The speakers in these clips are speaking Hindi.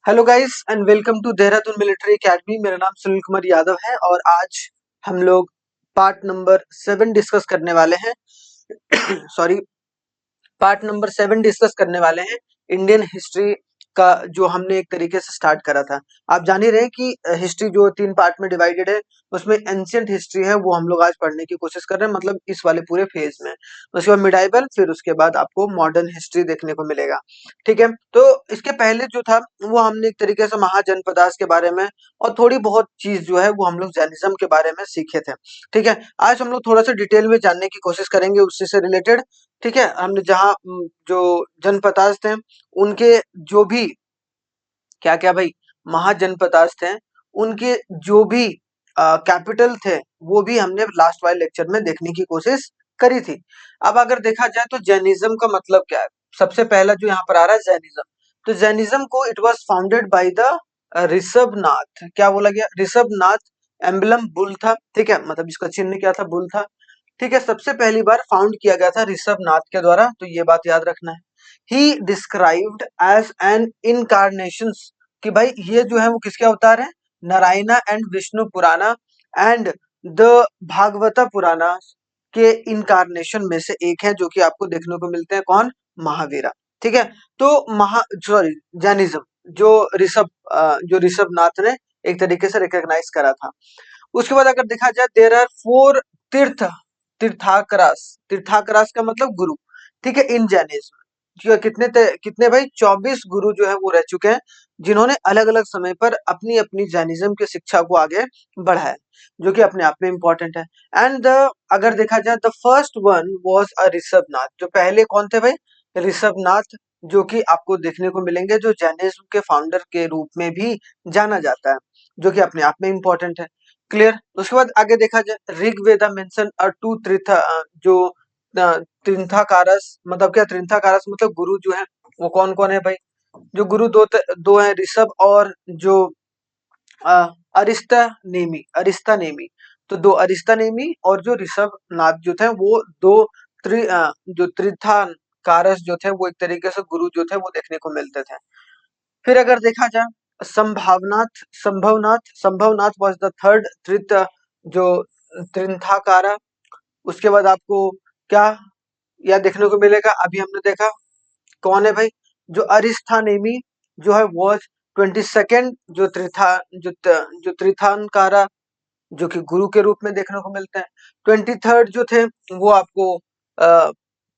Hello guys and welcome to Dehradun military academy. मेरा नाम सुनील कुमार यादव है और आज हम लोग पार्ट नंबर 7 डिस्कस करने वाले हैं। सॉरी, पार्ट नंबर 7 डिस्कस करने वाले हैं। इंडियन हिस्ट्री का जो हमने एक तरीके से स्टार्ट करा था। आप जान ही रहे हैं कि हिस्ट्री जो 3 पार्ट में डिवाइडेड है, उसमें एंशियंट हिस्ट्री है वो हम लोग आज पढ़ने की कोशिश कर रहे हैं, मतलब इस वाले पूरे फेज में। उसके बाद मिडाइवल, फिर उसके बाद आपको मॉडर्न हिस्ट्री देखने को मिलेगा। ठीक है, तो इसके पहले जो था वो हमने एक तरीके से महाजनपदास के बारे में और थोड़ी बहुत चीज जो है वो हम लोग जैनिज्म के बारे में सीखे थे। ठीक है, आज हम लोग थोड़ा सा डिटेल में जानने की कोशिश करेंगे उससे से रिलेटेड। ठीक है, हमने जहाँ जो जनपदास थे उनके जो भी क्या क्या भाई महाजनपदास थे, उनके जो भी कैपिटल थे वो भी हमने लास्ट वाले लेक्चर में देखने की कोशिश करी थी। अब अगर देखा जाए तो जैनिज्म का मतलब क्या है, सबसे पहला जो यहाँ पर आ रहा है जैनिज्म। तो जैनिज्म को it was founded by the Rishabhanath. क्या बोला गया? ऋषभनाथ। एम्बलम बुल था। ठीक है, मतलब इसका चिन्ह क्या था? बुल था। ठीक है, सबसे पहली बार फाउंड किया गया था ऋषभनाथ के द्वारा, तो ये बात याद रखना है। He described as an incarnation, कि भाई ये जो है वो किसके अवतार है? नारायणा एंड विष्णु पुराना एंड द भागवता पुराना के इनकारनेशन में से एक है, जो कि आपको देखने को मिलते हैं। कौन? महावीरा। ठीक है, तो सॉरी, जैनिज्म जो जो ऋषभनाथ ने एक तरीके से रिकॉग्नाइज करा था। उसके बाद अगर देखा जाए, देयर आर 4 तीर्थ तीर्थाकरास। तीर्थाकरास का मतलब गुरु। ठीक है, इन जैनिज्म जो कितने भाई 24 गुरु जो है वो रह चुके हैं, जिन्होंने अलग अलग समय पर अपनी अपनी जैनिज्म की शिक्षा को आगे बढ़ाया, जो कि अपने आप में इंपॉर्टेंट है। एंड अगर देखा जाए, the first one was a Rishabhanath. जो पहले कौन थे भाई? ऋषभनाथ, जो कि आपको देखने को मिलेंगे, जो जैनिज्म के फाउंडर के रूप में भी जाना जाता है, जो कि अपने आप में इंपॉर्टेंट है। क्लियर? उसके बाद आगे देखा जाए, ऋग्वेदा मेंशन अ टू जो त्रिंथाकारस, मतलब क्या? त्रिंथाकारस मतलब गुरु जो है वो कौन कौन है भाई? जो गुरु दो हैं, ऋषभ और जो अरिस्ता नेमी। अरिस्ता नेमी, तो 2 अरिस्ता नेमी और जो ऋषभ नाथ जो थे वो दो जो त्रिथान कारस जो थे वो एक तरीके से गुरु जो थे वो देखने को मिलते थे। फिर अगर देखा जाए, संभवनाथ वाज द थर्ड जो त्रिंथाकारा। उसके बाद आपको क्या यह देखने को मिलेगा? अभी हमने देखा कौन है भाई? जो अरिस्थानेमी जो है वो 22nd जो त्रिथानकारा, जो कि गुरु के रूप में देखने को मिलते हैं। 23rd जो थे वो आपको आ,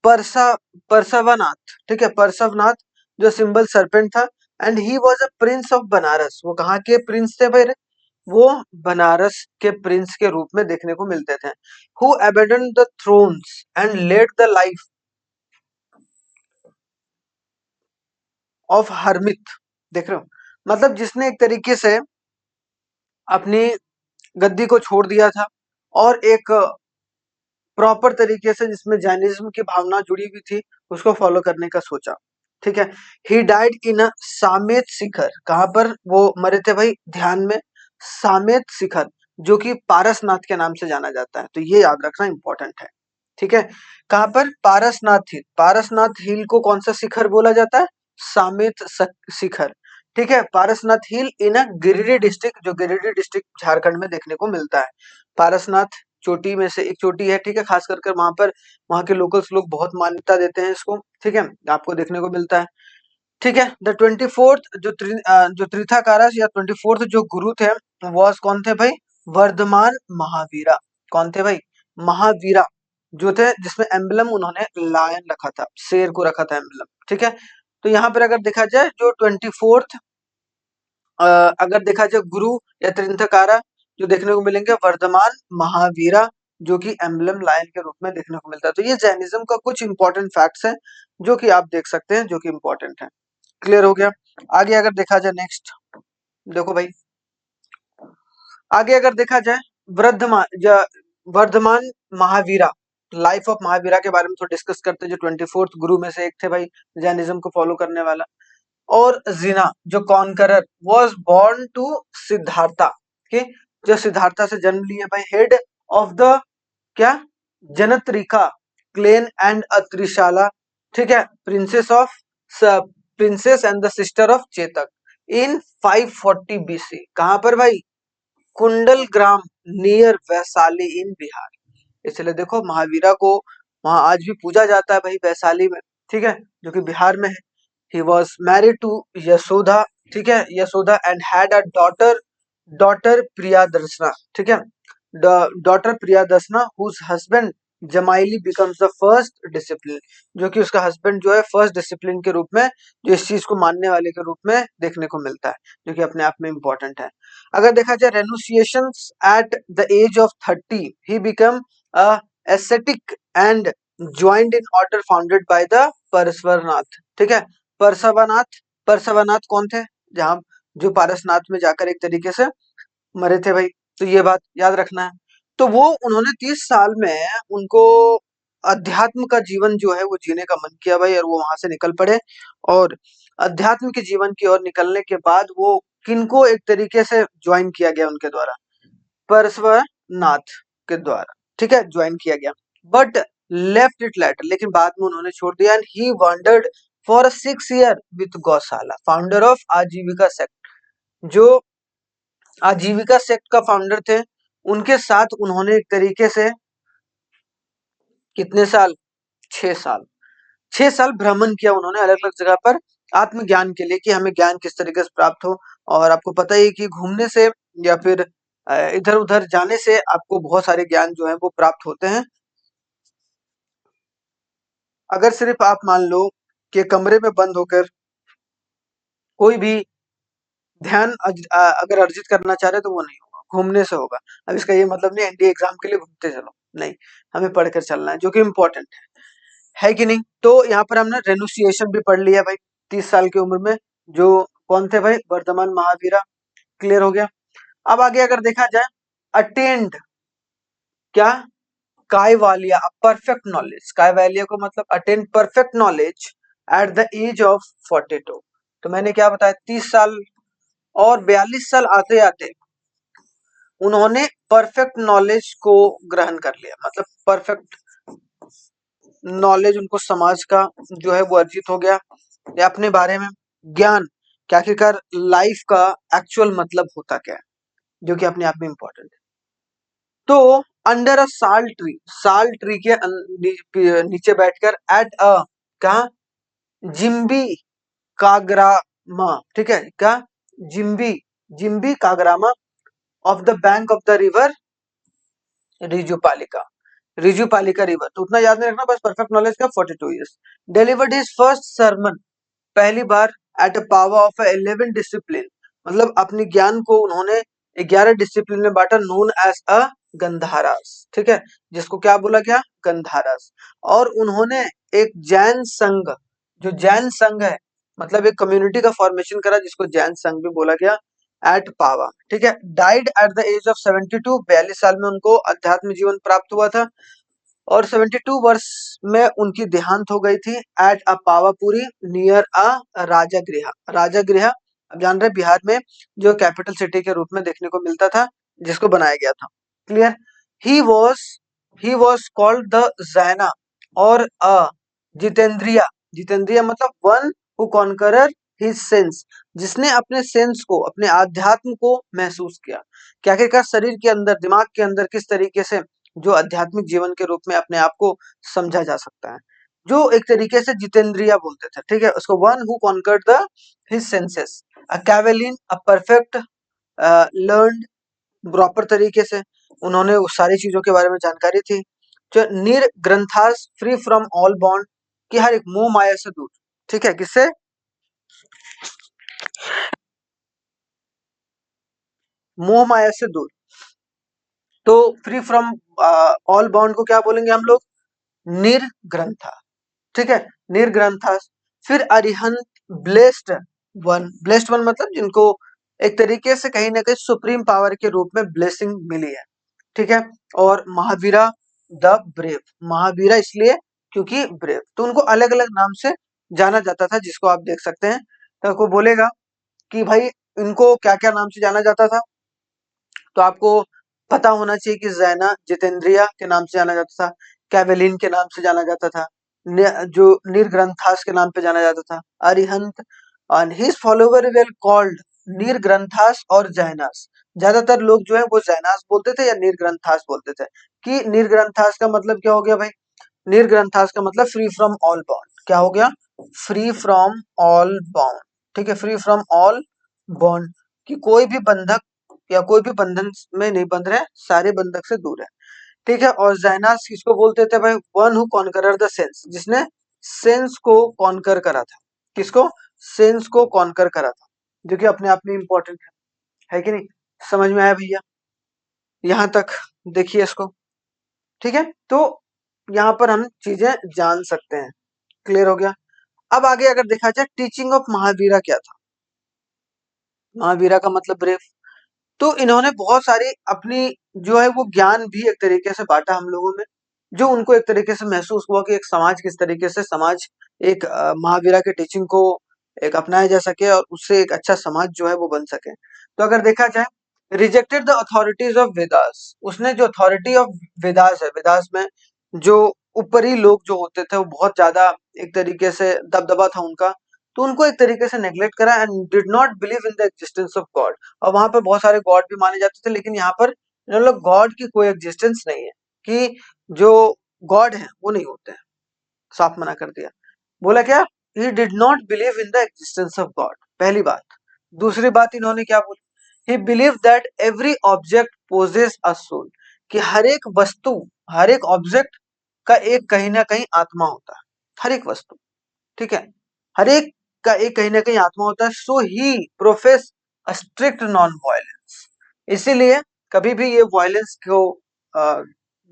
परसा परसवनाथ। ठीक है, परसवनाथ, जो सिंबल सरपेंट था। And he was a prince of Banaras. वो कहाँ के प्रिंस थे भाई? वो बनारस के प्रिंस के रूप में देखने को मिलते थे। Who abandoned the thrones and led the life of hermit. देख रहे हो, मतलब जिसने एक तरीके से अपनी गद्दी को छोड़ दिया था और एक प्रॉपर तरीके से जिसमें जैनिज्म की भावना जुड़ी हुई थी उसको फॉलो करने का सोचा। ठीक है, ही डाइड इन अ सामेत शिखर। कहां पर वो मरे थे भाई? ध्यान में, सामेत शिखर, जो कि पारसनाथ के नाम से जाना जाता है, तो ये याद रखना इंपॉर्टेंट है। ठीक है, कहां पर? पारसनाथ हिल। पारसनाथ हिल को कौन सा शिखर बोला जाता है? सामेत शिखर। ठीक है, पारसनाथ हिल इन अ गिरिडीह डिस्ट्रिक्ट, जो गिरिडीह डिस्ट्रिक्ट झारखंड में देखने को मिलता है। पारसनाथ चोटी में से एक चोटी है। ठीक है, खास कर कर वहां पर वहां के लोकल्स लोग बहुत मान्यता देते हैं इसको। ठीक है, आपको देखने को मिलता है। ठीक है, द 24th जो त्रिथाकारस या 24th जो गुरु थे वॉस कौन थे भाई? वर्धमान महावीरा। कौन थे भाई? महावीरा जो थे, जिसमें एम्बलम उन्होंने लायन रखा था, शेर को रखा था एम्बलम। ठीक है, तो यहाँ पर अगर देखा जाए, जो 24th अगर देखा जाए गुरु या त्रिंथकारा, जो देखने को मिलेंगे वर्धमान महावीरा, जो कि एम्बलम लायन के रूप में देखने को मिलता है। तो ये जैनिज्म का कुछ इंपॉर्टेंट फैक्ट्स हैं जो कि आप देख सकते हैं, जो कि इंपॉर्टेंट है। क्लियर हो गया? आगे अगर देखा जाए, नेक्स्ट देखो भाई, आगे अगर देखा जाए, वर्धमान महावीरा, लाइफ ऑफ महावीरा के बारे में थोड़ा डिस्कस करते हैं, जो 24th गुरु में से एक थे भाई, जैनिज्म को फॉलो करने वाला। और जीना जो conqueror was born to Siddhartha, के जो सिद्धार्था से जन्म लिए भाई, हेड ऑफ द क्या? जनत्रिका क्लेन एंड अत्रिशाला। ठीक है, princess and the sister of Chetak. In 540 BC। कहां पर भाई? कुंडल ग्राम नियर वैशाली इन बिहार। इसलिए देखो महावीरा को वहां आज भी पूजा जाता है भाई, वैशाली में, ठीक है, जो कि बिहार में है। He was married to Yashoda, ठीक है, Yashoda and had a daughter, daughter Priyadarshana, ठीक है, daughter Priyadarshana whose husband Jamali becomes the first discipline, जो कि उसका हस्बैंड जो है फर्स्ट डिसिप्लिन के रूप में, जो इस चीज को मानने वाले के रूप में देखने को मिलता है, जो कि अपने आप में इम्पोर्टेंट है। अगर देखा जाए renunciations at the age of 30 he become a ascetic and joined in order founded by the Parshvanath, ठीक है। परसवनाथ, परसवनाथ कौन थे? जहां जो पारसनाथ में जाकर एक तरीके से मरे थे भाई, तो ये बात याद रखना है। तो वो उन्होंने 30 साल में उनको अध्यात्म का जीवन जो है वो जीने का मन किया भाई, और वो वहां से निकल पड़े। और अध्यात्म के जीवन की ओर निकलने के बाद वो किनको एक तरीके से ज्वाइन किया गया उनके द्वारा? परस्वनाथ के द्वारा, ठीक है, ज्वाइन किया गया। बट लेफ्ट इट लेटर, लेकिन बाद में उन्होंने छोड़ दिया। And he wondered for 6 year with Goshala, founder of Ajivika sect, जो आजीविका सेक्ट का फाउंडर थे, उनके साथ उन्होंने एक तरीके से कितने साल? 6 साल, 6 साल भ्रमण किया उन्होंने अलग अलग जगह पर आत्मज्ञान के लिए, कि हमें ज्ञान किस तरीके से प्राप्त हो। और आपको पता ही है कि घूमने से या फिर इधर उधर जाने से आपको बहुत सारे ज्ञान जो है वो प्राप्त होते हैं। अगर सिर्फ आप मान लो कि कमरे में बंद होकर कोई भी ध्यान अगर अर्जित करना चाह रहे तो वो नहीं होगा, घूमने से होगा। अब इसका ये मतलब नहीं एनडीए एग्जाम के लिए घूमते चलो, नहीं, हमें पढ़कर चलना है, जो कि इम्पोर्टेंट है कि नहीं। तो यहाँ पर हमने रेनुसिएशन भी पढ़ लिया भाई, 30 साल की उम्र में, जो कौन थे भाई? वर्धमान महावीरा, क्लियर हो गया। अब आगे अगर देखा जाए, अटेंड क्या? काइवालिया, परफेक्ट नॉलेज, काइवालिया को मतलब attend perfect knowledge at the age of 42। तो मैंने क्या बताया, 30 साल और 42 साल आते आते उन्होंने परफेक्ट नॉलेज को ग्रहण कर लिया, मतलब परफेक्ट नॉलेज उनको समाज का जो है वो अर्जित हो गया, या अपने बारे में ज्ञान, क्या आखिरकार लाइफ का एक्चुअल मतलब होता क्या है, जो कि अपने आप में इम्पोर्टेंट है। तो अंडर अ साल ट्री के नीचे बैठकर एट अ कहा? जिम्बी कागरामा, ठीक है, क्या? जिम्बी, जिम्बी कागरामा of the bank of the river Rijupalika, Rijupalika river. तो उतना याद नहीं रखना, बस परफेक्ट नॉलेज का 42 years. Delivered his first sermon, पहली बार at a power of 11 discipline, मतलब अपने ज्ञान को उन्होंने 11 डिसिप्लिन में बांटा, नोन एज अ गंधारास, ठीक है, जिसको क्या बोला गया? गंधारास। और उन्होंने एक जैन संघ, जो जैन संघ है, मतलब एक कम्युनिटी का फॉर्मेशन करा, जिसको जैन संघ भी बोला गया, एट पावा, ठीक है। Died at the age of 72, 42 साल में उनको अध्यात्म जीवन प्राप्त हुआ था। और 72 वर्ष में उनकी देहांत हो गई थी at a Pavapuri near a Rajagriha, Rajagriha अब जान रहे बिहार में जो कैपिटल सिटी के रूप में देखने को मिलता था, जिसको बनाया गया था, clear. He was he was called the जैना और अ जितेंद्रिया, जितेंद्रिया मतलब one who conqueror his sense, जिसने अपने सेंस को, अपने आध्यात्म को महसूस किया, क्या क्या शरीर के अंदर, दिमाग के अंदर किस तरीके से जो आध्यात्मिक जीवन के रूप में अपने आप को समझा जा सकता है, जो एक तरीके से जितेंद्रिया बोलते थे, ठीक है, उसको one who conquered the his senses, a kevalin, a perfect learned, proper तरीके से उन्होंने उस सारी चीजों के बारे में जानकारी थी। जो निर ग्रंथास, फ्री फ्रॉम ऑल बॉन्ड, कि हर एक मोह माया से दूर, ठीक है, किससे? मोह माया से दूर। तो फ्री फ्रॉम ऑल बॉन्ड को क्या बोलेंगे हम लोग? निर्ग्रंथा, ठीक है, निर्ग्रंथा। फिर Arihant, blessed one, blessed one मतलब जिनको एक तरीके से कहीं ना कहीं सुप्रीम पावर के रूप में ब्लेसिंग मिली है, ठीक है। और महावीरा द ब्रेव, महावीरा इसलिए क्योंकि ब्रेव, तो उनको अलग अलग नाम से जाना जाता था, जिसको आप देख सकते हैं। तो आपको बोलेगा कि भाई इनको क्या क्या नाम से जाना जाता था, तो आपको पता होना चाहिए कि जैना जितेंद्रिया के नाम से जाना जाता था, कैवेलिन के नाम से जाना जाता था, जो निर्ग्रंथास के नाम पे जाना जाता था, Arihant and his follower were called नीरग्रंथास और जैनास। ज्यादातर लोग जो है वो जैनास बोलते थे या नीरग्रंथास बोलते थे। कि नीरग्रंथास का मतलब क्या हो गया भाई? नीरग्रंथास का मतलब फ्री फ्रॉम ऑल बॉन्ड। क्या हो गया? Free from all bond. ठीक है, फ्री फ्रॉम ऑल बॉन्ड, कि कोई भी बंधक या कोई भी बंधन में नहीं बंध रहे, सारे बंधक से दूर है। ठीक है, और जैनास किसको बोलते थे भाई? One who conqueror the sense, जिसने सेंस को कॉन्कर करा था। किसको? सेंस को कॉन्कर करा था, जो कि अपने आप में इंपॉर्टेंट है कि नहीं? समझ में आया भैया? यहां तक देखिए इसको। ठीक है, तो यहाँ पर हम चीजें जान सकते हैं। क्लियर हो गया? अब आगे अगर देखा जाए, टीचिंग ऑफ महावीरा क्या था? महावीरा का मतलब ब्रेव। तो इन्होंने बहुत सारी अपनी जो है वो ज्ञान भी एक तरीके से बांटा हम लोगों में, जो उनको एक तरीके से महसूस हुआ कि एक समाज किस तरीके से समाज एक महावीरा के टीचिंग को एक अपनाया जा सके और उससे एक अच्छा समाज जो है वो बन सके। तो अगर देखा जाए, rejected the authorities of Vedas, उसने जो अथॉरिटी ऑफ वेदास है, वेदास में जो ऊपरी लोग जो होते थे वो बहुत ज्यादा एक तरीके से दबदबा था उनका, तो उनको एक तरीके से नेग्लेक्ट करा and did not believe in the existence of God. और वहां पर बहुत सारे गॉड भी माने जाते थे, लेकिन यहाँ पर इन लोग गॉड की कोई एग्जिस्टेंस नहीं है, कि जो गॉड है वो नहीं होते हैं। साफ मना कर दिया। बोला क्या? He did not believe in the existence of god, पहली बात। दूसरी बात इन्होंने क्या बोली? He believe that every object posses a soul, कि हर एक वस्तु, हर एक ऑब्जेक्ट का एक कहीं ना कहीं आत्मा होता है। हर एक वस्तु, ठीक है, हर एक का एक कहीं ना कहीं आत्मा होता है। So he profess a strict non violence, इसीलिए कभी भी ये वायलेंस को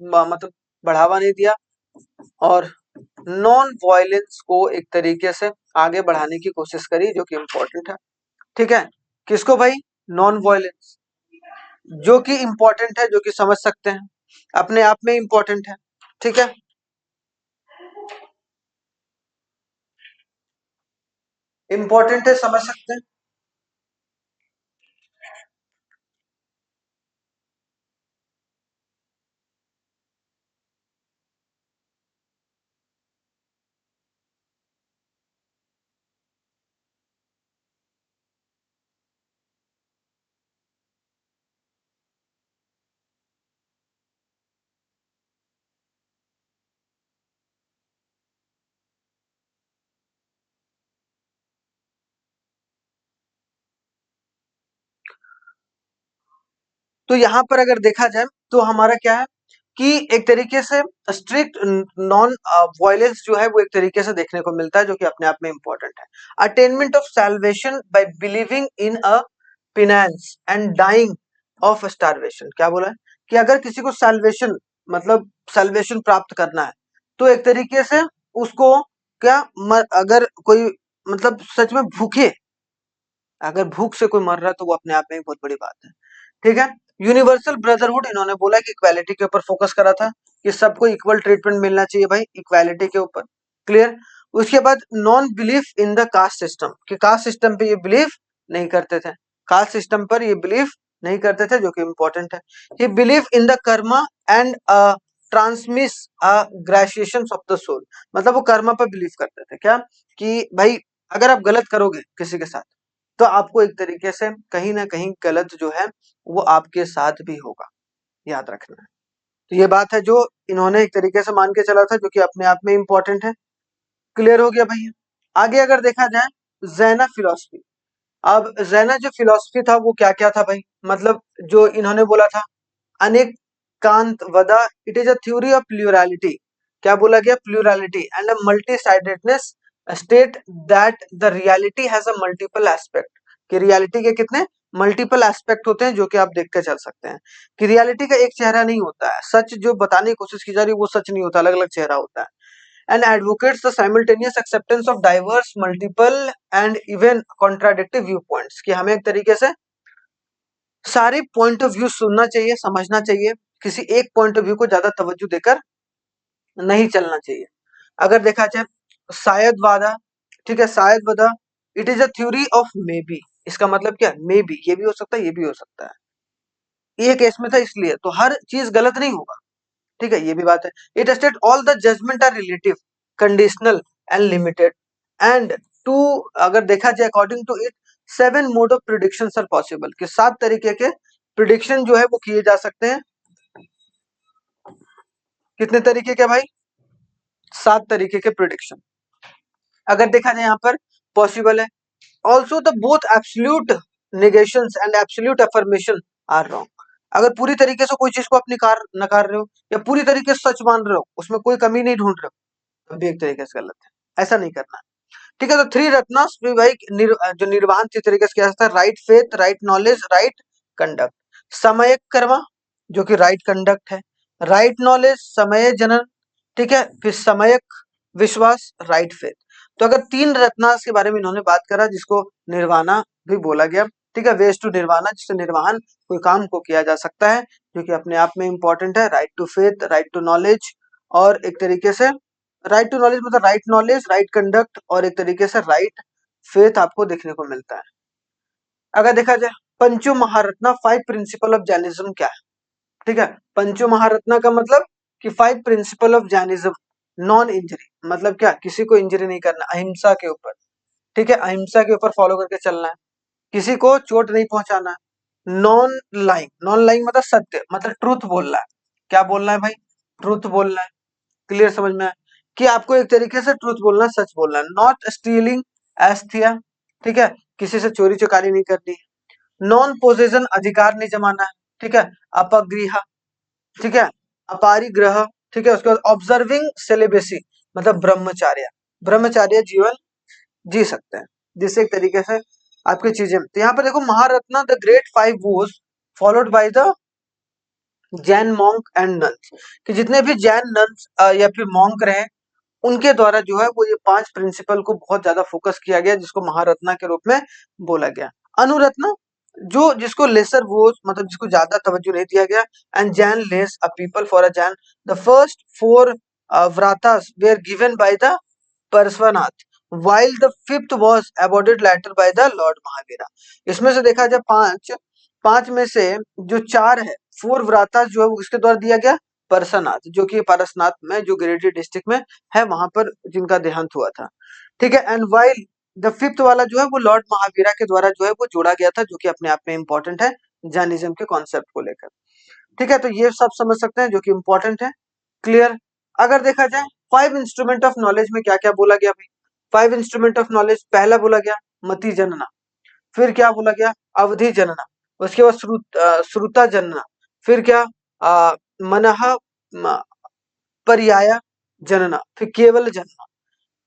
मतलब बढ़ावा नहीं दिया, और नॉन वायलेंस को एक तरीके से आगे बढ़ाने की कोशिश करी, जो कि इम्पोर्टेंट है। ठीक है, किसको भाई? नॉन वायलेंस, जो कि इम्पोर्टेंट है, जो कि समझ सकते हैं, अपने आप में इम्पोर्टेंट है। ठीक है, इम्पोर्टेंट है, समझ सकते हैं। तो यहाँ पर अगर देखा जाए तो हमारा क्या है कि एक तरीके से स्ट्रिक्ट नॉन वायलेंस जो है वो एक तरीके से देखने को मिलता है, जो कि अपने आप में इंपॉर्टेंट है। Attainment of salvation by believing in a penance and dying of starvation. क्या बोला है? कि अगर किसी को सैल्वेशन मतलब सैल्वेशन प्राप्त करना है, तो एक तरीके से उसको क्या अगर कोई मतलब सच में भूखे, अगर भूख से कोई मर रहा है तो वो अपने आप में एक बहुत बड़ी बात है। ठीक है, यूनिवर्सल ब्रदरहुड इन्होंने बोला कि इक्वालिटी के ऊपर फोकस करा था, कि सबको इक्वल ट्रीटमेंट मिलना चाहिए भाई, इक्वालिटी के ऊपर। क्लियर? उसके बाद non belief in the caste system, कि कास्ट सिस्टम पे ये बिलीव नहीं करते थे, कास्ट सिस्टम पर ये बिलीव नहीं करते थे, जो कि इंपॉर्टेंट है। He believe in the karma and transmigration of the soul, मतलब वो कर्मा पर बिलीव करते थे। क्या? कि भाई अगर आप गलत करोगे किसी के साथ, तो आपको एक तरीके से कहीं ना कहीं गलत जो है वो आपके साथ भी होगा, याद रखना है। तो ये बात है जो इन्होंने एक तरीके से मान के चला था, जो कि अपने आप में इंपॉर्टेंट है। क्लियर हो गया भैया? आगे अगर देखा जाए, जैना फिलोसफी। अब जैना जो फिलोसफी था वो क्या क्या था भाई? मतलब जो इन्होंने बोला था, Anekantavada, it is a theory of plurality. क्या बोला गया? Plurality and a multi sidedness, state that the reality has a multiple aspect, कि रियलिटी के कितने मल्टीपल एस्पेक्ट होते हैं, जो कि आप देख के चल सकते हैं, कि रियलिटी का एक चेहरा नहीं होता है, सच जो बताने की कोशिश की जा रही है वो सच नहीं होता, अलग अलग चेहरा होता है। And advocates the simultaneous acceptance of diverse multiple and even contradictive view points, कि हमें एक तरीके से सारे पॉइंट ऑफ व्यू सुनना चाहिए, समझना चाहिए, किसी एक पॉइंट ऑफ व्यू को ज्यादा तवज्जो देकर नहीं चलना चाहिए। अगर देखा जाए, शायद वादा, ठीक है, शायद वादा, it is a theory of may be. इसका मतलब क्या? मे बी, ये भी हो सकता है, ये भी हो सकता है, ये केस में था इसलिए, तो हर चीज गलत नहीं होगा। ठीक है, ये भी बात है। It state all the judgement are relative, conditional and limited, and two, अगर देखा जाए according to it, 7 mode of prediction are possible, कि 7 तरीके के प्रिडिक्शन जो है वो किए जा सकते हैं। कितने तरीके के भाई? 7 तरीके के प्रिडिक्शन अगर देखा जाए यहाँ पर पॉसिबल है। Also the both absolute negations and absolute affirmation are wrong. अगर पूरी तरीके से कोई चीज को आप नकार रहे हो या पूरी तरीके से सच मान रहे हो, उसमें कोई कमी नहीं ढूंढ रहे हो, तब भी एक तरीके से गलत है। ऐसा नहीं करना है। ठीक है, तो 3 रत्नास भी भाई जो निर्वाहन 3 तरीके से किया जाता है: right faith, right knowledge, right conduct. समयक कर्मा जो कि राइट कंडक्ट है, राइट नॉलेज समय जनन, ठीक है, फिर समयक विश्वास, राइट फेथ। तो अगर 3 रत्नास के बारे में इन्होंने बात करा, जिसको निर्वाणा भी बोला गया, ठीक है, वेज टू निर्वाणा, जिससे निर्वाहन कोई काम को किया जा सकता है, जो कि अपने आप में इंपॉर्टेंट है। Right to faith, right to knowledge, और एक तरीके से राइट टू नॉलेज मतलब राइट नॉलेज, राइट कंडक्ट, और एक तरीके से राइट फेथ आपको देखने को मिलता है। अगर देखा जाए पंचो महारत्ना 5 प्रिंसिपल ऑफ जैनिज्म क्या है? ठीक है, पंचो महारत्ना का मतलब कि 5 principle of Jainism. Non injury मतलब क्या? किसी को इंजरी नहीं करना, अहिंसा के ऊपर, ठीक है, अहिंसा के ऊपर फॉलो करके चलना है, किसी को चोट नहीं पहुंचाना है। नॉन लाइंग मतलब सत्य, मतलब ट्रूथ बोलना है। क्या बोलना है भाई? ट्रूथ बोलना है। क्लियर समझ में आया कि आपको एक तरीके से ट्रूथ बोलना, सच बोलना है। नॉट स्टीलिंग एस्थिया, ठीक है, किसी से चोरी चकारी नहीं करनी है। नॉन पोजेशन अधिकार नहीं जमाना है, ठीक है। अपगृह, ठीक है, अपारिग्रह, ठीक है। उसके बाद ऑब्जर्विंग सेलिबेसी मतलब ब्रह्मचार्य, ब्रह्मचार्य जीवन जी सकते हैं, जिससे एक तरीके से आपकी चीजें। तो यहाँ पर देखो Maharatna the great 5 was followed by the Jain monk and nuns, कि जितने भी जैन नन्स या फिर मॉन्क रहे, उनके द्वारा जो है वो ये 5 प्रिंसिपल को बहुत ज्यादा फोकस किया गया, जिसको महारत्ना के रूप में बोला गया। अनुरत्ना जो जिसको लेसर वो मतलब जिसको ज्यादा तवज्जो नहीं दिया गया। And Jain lays a people for a Jain, the first 4 vratas were given by the Parshvanath, while the fifth was awarded later by the lord Mahavira. इसमें से देखा जाए पांच में से जो 4 है, 4 व्राता जो है वो किसके द्वारा दिया गया? परसनाथ, जो कि पारसनाथ में जो गिरिडीह डिस्ट्रिक्ट में है, वहां पर जिनका देहांत हुआ था। ठीक है, एंड वाइल द फिफ्थ वाला जो है वो लॉर्ड महावीरा के द्वारा जो है वो जोड़ा गया था, जो कि अपने आप में इंपॉर्टेंट है जैनिज्म के कॉन्सेप्ट को लेकर। ठीक है, तो ये सब समझ सकते हैं जो कि इंपॉर्टेंट है। क्लियर। अगर देखा जाए 5 इंस्ट्रूमेंट ऑफ नॉलेज में क्या क्या बोला गया भाई? 5 इंस्ट्रूमेंट ऑफ नॉलेज, पहला बोला गया मति जनना, फिर क्या बोला गया? अवधि जनना, उसके बाद श्रुता जनना, फिर क्या? मनः पर्याय जनना, फिर केवल जनना।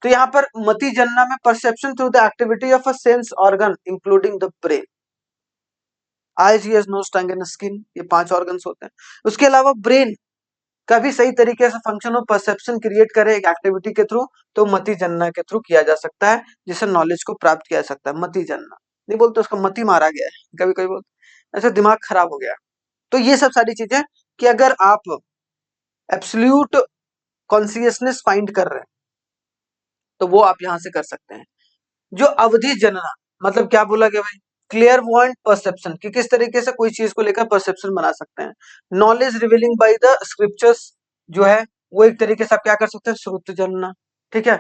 तो यहाँ पर मति जनना में perception through the activity of a sense organ including the brain, eyes, ears, nose, tongue and skin, ये 5 ऑर्गन्स होते हैं। उसके अलावा ब्रेन का भी सही तरीके से फंक्शन ऑफ परसेप्शन क्रिएट करे एक एक्टिविटी के थ्रू, तो मति जनना के थ्रू किया जा सकता है, जिससे नॉलेज को प्राप्त किया जा सकता है। मति जनना नहीं बोलते, उसका मति मारा गया है, कभी कभी बोलते ऐसे दिमाग खराब हो गया। तो ये सब सारी चीजें कि अगर आप एब्सोल्यूट कॉन्सियसनेस फाइंड कर रहे हैं, तो वो आप यहां से कर सकते हैं। जो अवधि जनना मतलब क्या बोला गया भाई? क्लियर पॉइंट परसेप्शन, कि किस तरीके से कोई चीज को लेकर परसेप्शन बना सकते हैं। Knowledge revealing by the scriptures जो है वो एक तरीके से आप क्या कर सकते हैं? श्रुत जनना, ठीक है,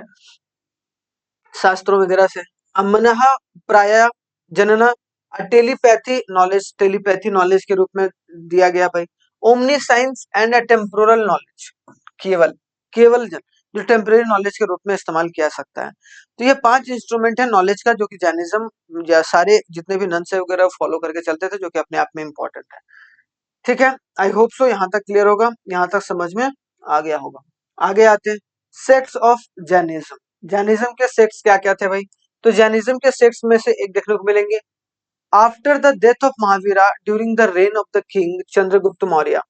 शास्त्रों वगैरह से। अमनः प्राय जनना, टेलीपैथी नॉलेज, टेलीपैथी नॉलेज के रूप में दिया गया भाई। Omni science and temporal knowledge, केवल केवल जो टेम्परेरी नॉलेज के रूप में इस्तेमाल किया सकता है। तो ये 5 इंस्ट्रूमेंट है नॉलेज का, जो कि जैनिज्म या सारे जितने भी नन्स वगैरह फॉलो करके चलते थे, जो कि अपने आप में इंपॉर्टेंट है। ठीक है, आई होप सो यहाँ तक क्लियर होगा, यहाँ तक समझ में आ गया होगा। आगे आते हैं सेक्ट्स ऑफ जैनिज्म। जैनिज्म के सेक्ट्स क्या क्या थे भाई? तो जैनिज्म के सेक्ट्स में से एक देखने को मिलेंगे, after the death of Mahavira during the rain of the king Chandragupta Maurya.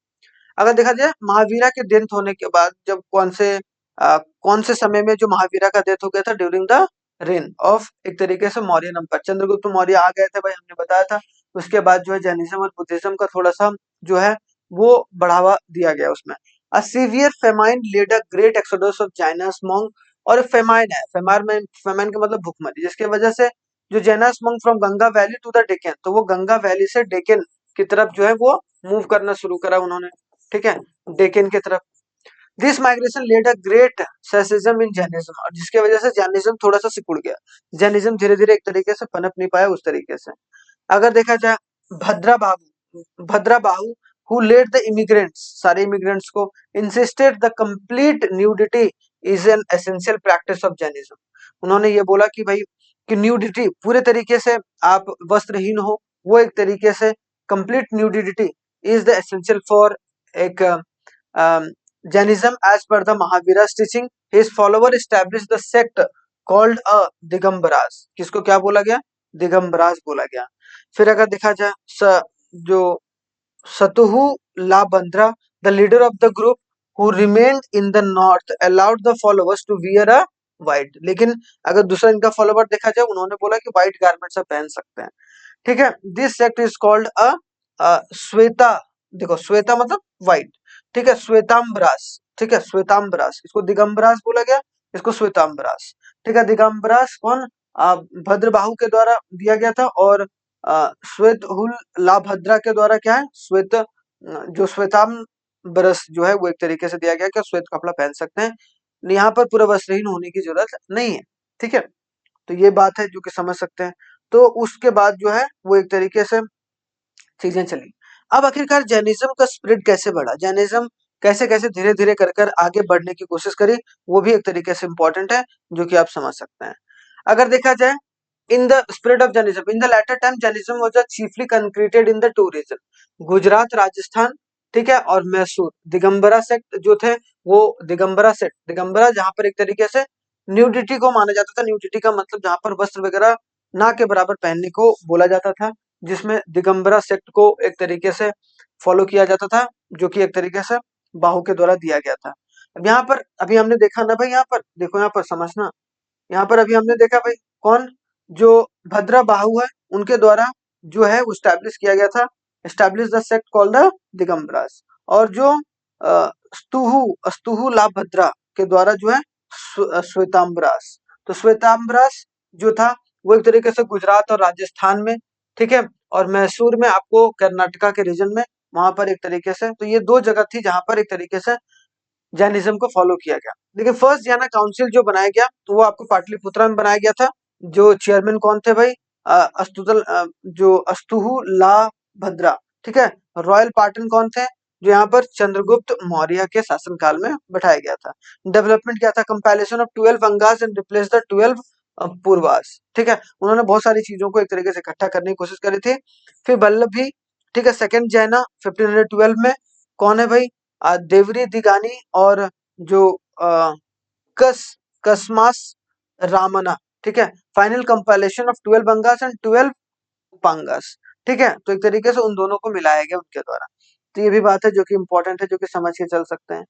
अगर देखा जाए महावीरा के डेथ होने के बाद, जब कौन से समय में जो महावीरा का डेथ हो गया था? ड्यूरिंग द रेन ऑफ एक तरीके से मौर्य नंबर, चंद्रगुप्त मौर्य आ गए थे भाई, हमने बताया था। उसके बाद जो है जैनिज्म और बुद्धिज्म का थोड़ा सा जो है वो बढ़ावा दिया गया उसमें। A severe famine led a great exodus of Jainas monk, और फेमाइन है, फेमाइन का मतलब भूखमरी, जिसकी वजह से जो Jainas monk from Ganga valley to the Deccan, तो वो गंगा वैली से डेक्कन की तरफ जो है वो मूव करना शुरू करा उन्होंने, ठीक है, डेक्कन की तरफ। This migration led a great schism in Jainism, और जिसके वजह से जैनिज्म थोड़ा सा सिकुड़ गया, जैनिज्म धीरे धीरे एक तरीके से पनप नहीं पाया उस तरीके से। अगर देखा जाए भद्रा बाहू हु लेड द इमिग्रेंट्स, सारे इमिग्रेंट्स को, insisted the complete nudity is an essential practice of Jainism. उन्होंने ये बोला कि भाई कि न्यूडिटी पूरे तरीके से आप वस्त्रहीन हो, वो एक तरीके से complete nudity is the essential for एक Jainism as per the Mahavira's teaching. His follower established the sect called a Digambaras. किसको क्या बोला गया? दिगंबरास बोला गया। फिर अगर देखा जाए जो Sthulabhadra, the leader of the group who remained in the north allowed the followers to wear a white. लेकिन अगर दूसरा इनका फॉलोवर देखा जाए, उन्होंने बोला कि व्हाइट गारमेंट्स आप पहन सकते हैं। ठीक है, this sect is called a Shweta. देखो श्वेता मतलब व्हाइट, ठीक है, श्वेतांबरास, ठीक है, श्वेतांबरास, इसको दिगंबरास बोला गया, इसको श्वेतांबरास। ठीक है, दिगंबरास कौन? भद्रबाहु के द्वारा दिया गया था, और श्वेत हुल लाभद्रा के द्वारा क्या है, श्वेत जो श्वेतांबरस जो है वो एक तरीके से दिया गया कि श्वेत कपड़ा पहन सकते हैं, यहाँ पर पूरा वस्त्रहीन होने की जरूरत नहीं है। ठीक है, तो ये बात है जो कि समझ सकते हैं। तो उसके बाद जो है वो एक तरीके से चीजें चली। अब आखिरकार जैनिज्म का स्प्रेड कैसे बढ़ा, जैनिज्म कैसे कैसे धीरे धीरे कर कर आगे बढ़ने की कोशिश करी, वो भी एक तरीके से इंपॉर्टेंट है जो कि आप समझ सकते हैं। अगर देखा जाए in the spread of Jainism in the later time, Jainism was chiefly concentrated in the two region, Gujarat Rajasthan, ठीक है, और मैसूर। दिगंबरा सेक्ट जो थे वो दिगंबरा सेक्ट, दिगंबरा जहां पर एक तरीके से न्यूडिटी को माना जाता था, न्यूडिटी का मतलब जहां पर वस्त्र वगैरह ना के बराबर पहनने को बोला जाता था, जिसमें दिगंबरा सेक्ट को एक तरीके से फॉलो किया जाता था, जो कि एक तरीके से बाहु के द्वारा दिया गया था। अब यहाँ पर अभी हमने देखा ना भाई, यहाँ पर देखो, यहाँ पर समझना, यहाँ पर अभी हमने देखा भाई कौन, जो भद्रा बाहु है उनके द्वारा जो है वो स्टैब्लिश किया गया था, establish the sect called the Digambaras, और जो स्तुहु लाभद्रा के द्वारा जो है श्वेतांबरास। तो श्वेतांबरास जो था वो एक तरीके से गुजरात और राजस्थान में, ठीक है, और मैसूर में आपको कर्नाटका के रीजन में, वहां पर एक तरीके से, तो ये दो जगह थी जहां पर एक तरीके से जैनिज्म को फॉलो किया गया। देखिए फर्स्ट जैना काउंसिल जो बनाया गया तो वो आपको पाटलिपुत्रा में बनाया गया था। जो चेयरमैन कौन थे भाई? जो अस्तुहु ला भद्रा, ठीक है। रॉयल पाटन कौन थे? जो यहाँ पर चंद्रगुप्त मौर्य के शासनकाल में बैठाया गया था। डेवलपमेंट क्या था? Compilation of 12 angas and replace the 12 पूर्वास, ठीक है। उन्होंने बहुत सारी चीजों को एक तरीके से इकट्ठा करने की कोशिश करी थी। फिर वल्लभी, ठीक है, सेकंड जैना 1512 में। कौन है भाई? देवरी दिगानी, और जो कस कसमास रामना, ठीक है। Final compilation of 12 angas and 12 उपांगास, ठीक है। तो एक तरीके से उन दोनों को मिलाया गया उनके द्वारा। तो ये भी बात है जो कि इंपॉर्टेंट है, जो कि समझ के चल सकते हैं।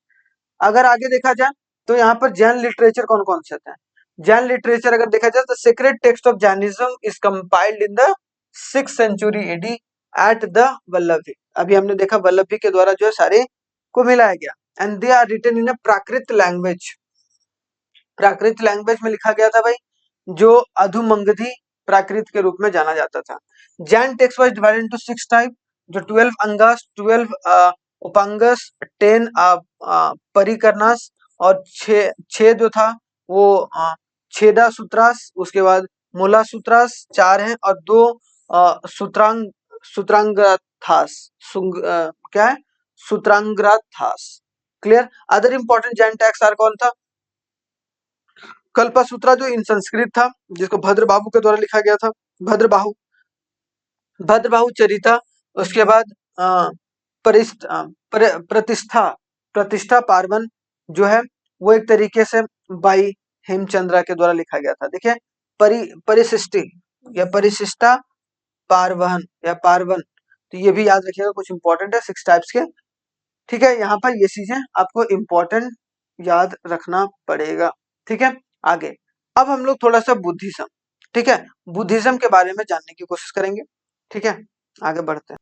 अगर आगे देखा जाए तो यहाँ पर जैन लिटरेचर कौन कौन से थे? जैन लिटरेचर अगर देखा जाए तो sacred text of Jainism is compiled in the 6th century AD at the Vallabhi. अभी हमने देखा वल्लभी के द्वारा जो है सारे को मिलाया गया, and they are written in a Prakrit language. Prakrit language में लिखा गया था भाई, जो अधुमंगधी प्राकृत के रूप में जाना जाता था। Jain text was divided into 6 type, जो 12 अंगास, 12 उपांगस, 10 परिकरनास, और 6 जो था वो छेदा सूत्रास, उसके बाद मूला सूत्रास 4 हैं, और 2 सूत्रांग सूत्रांगथास, क्या है? सूत्रांगथास। Clear? Other important Jain text are कौन था? कल्पसूत्रा जो इन संस्कृत था, जिसको भद्रबाहु के द्वारा लिखा गया था, भद्रबाहु भद्रबाहु चरिता। उसके बाद प्रतिष्ठा प्रतिष्ठा पार्वन जो है वो एक तरीके से बाई हेमचंद्रा के द्वारा लिखा गया था। देखिए परिशिष्टि या परिशिष्टा पारवहन या पार्वन, तो ये भी याद रखिएगा, कुछ इंपॉर्टेंट है 6 टाइप्स के। ठीक है, यहाँ पर ये चीजें आपको इंपॉर्टेंट याद रखना पड़ेगा। ठीक है, आगे अब हम लोग थोड़ा सा बुद्धिज्म, ठीक है, बुद्धिज्म के बारे में जानने की कोशिश करेंगे। ठीक है, आगे बढ़ते हैं।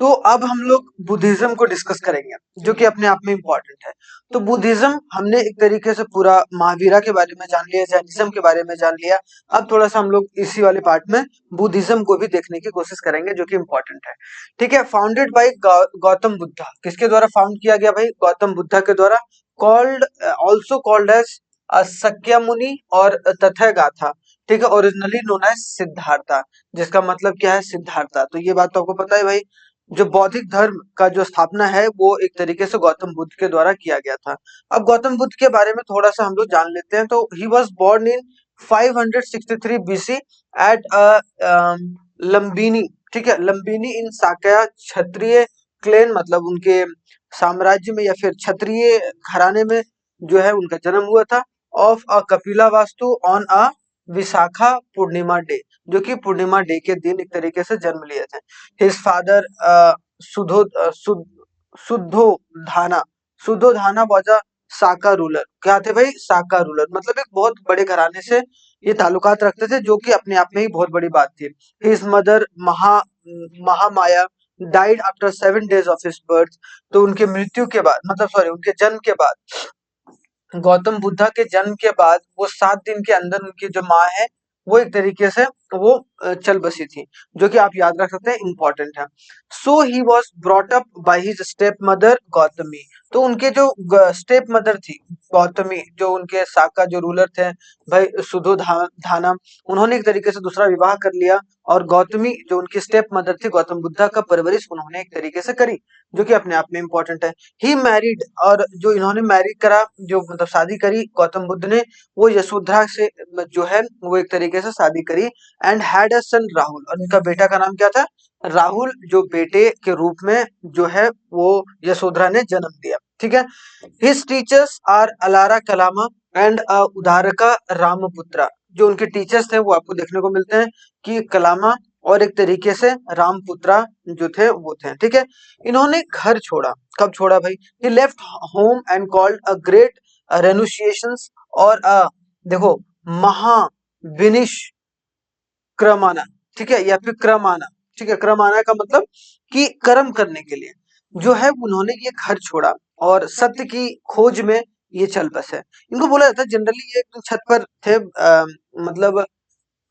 तो अब हम लोग बुद्धिज्म को डिस्कस करेंगे, जो कि अपने आप में इम्पोर्टेंट है। तो बुद्धिज्म हमने एक तरीके से पूरा महावीरा के बारे में जान लिया, जैनिज्म के बारे में जान लिया। अब थोड़ा सा हम लोग इसी वाले पार्ट में बुद्धिज्म को भी देखने की कोशिश करेंगे, जो कि इम्पोर्टेंट है। ठीक है, फाउंडेड बाय गौतम बुद्धा। किसके द्वारा फाउंड किया गया भाई? गौतम बुद्धा के द्वारा। Called, also called as Shakyamuni और तथागाथा। ठीक है, ओरिजिनली नोन एज सिद्धार्था, जिसका मतलब क्या है? सिद्धार्था। तो ये बात तो आपको पता है भाई, जो बौद्धिक धर्म का जो स्थापना है वो एक तरीके से गौतम बुद्ध के द्वारा किया गया था। अब गौतम बुद्ध के बारे में थोड़ा सा हम लोग जान लेते हैं। तो he was born in 563 BC at Lumbini. ठीक है, लंबिनी इन साकया क्षत्रिय क्लेन, मतलब उनके साम्राज्य में या फिर क्षत्रिय घराने में जो है उनका जन्म हुआ था। Of a Kapila vastu on a Vishakha Purnima day, जो कि पूर्णिमा डे के दिन एक तरीके से जन्म लिए थे। हिज फादर सुधो Shuddhodana, Shuddhodana was a Shakya ruler. क्या थे भाई? साका रूलर, मतलब एक बहुत बड़े घराने से ये ताल्लुकात रखते थे, जो कि अपने आप में ही बहुत बड़ी बात थी। His mother Mahamaya died after 7 days of his birth. तो उनके मृत्यु के बाद, मतलब सॉरी, उनके जन्म के बाद, गौतम बुद्धा के जन्म के बाद वो 7 दिन के अंदर उनकी जो माँ है वो एक तरीके से वो चल बसी थी, जो कि आप याद रख सकते हैं, इंपॉर्टेंट है। So he was brought up by his step mother Gautami. तो उनके जो स्टेप मदर थी गौतमी, जो उनके साका जो रूलर थे भाई सुधोधाना, उन्होंने एक तरीके से दूसरा विवाह कर लिया, और गौतमी जो उनकी स्टेप मदर थी गौतम बुद्धा का परवरिश उन्होंने एक तरीके से करी, जो कि अपने आप में इम्पोर्टेंट है। ही मैरिड, और जो इन्होंने मैरी करा, जो मतलब शादी करी गौतम बुद्ध ने, वो यशोधरा से जो है वो एक तरीके से शादी करी। एंड हैड अ सन राहुल, और उनका बेटा का नाम क्या था? राहुल, जो बेटे के रूप में जो है वो यशोधरा ने जन्म दिया। ठीक है, his teachers are Alara Kalama and Udraka Ramaputra. जो उनके टीचर्स थे वो आपको देखने को मिलते हैं कि कलामा और एक तरीके से रामपुत्रा जो थे वो थे। ठीक है, इन्होंने घर छोड़ा। कब छोड़ा भाई? He left home and called a great renunciations, और देखो, महा क्रमाना। ठीक है, या फिर क्रमाना। ठीक है, क्रमाना का मतलब कि कर्म करने के लिए जो है उन्होंने ये घर छोड़ा, और सत्य की खोज में ये चल बसे। इनको बोला जाता है, जनरली ये एक छत पर थे, मतलब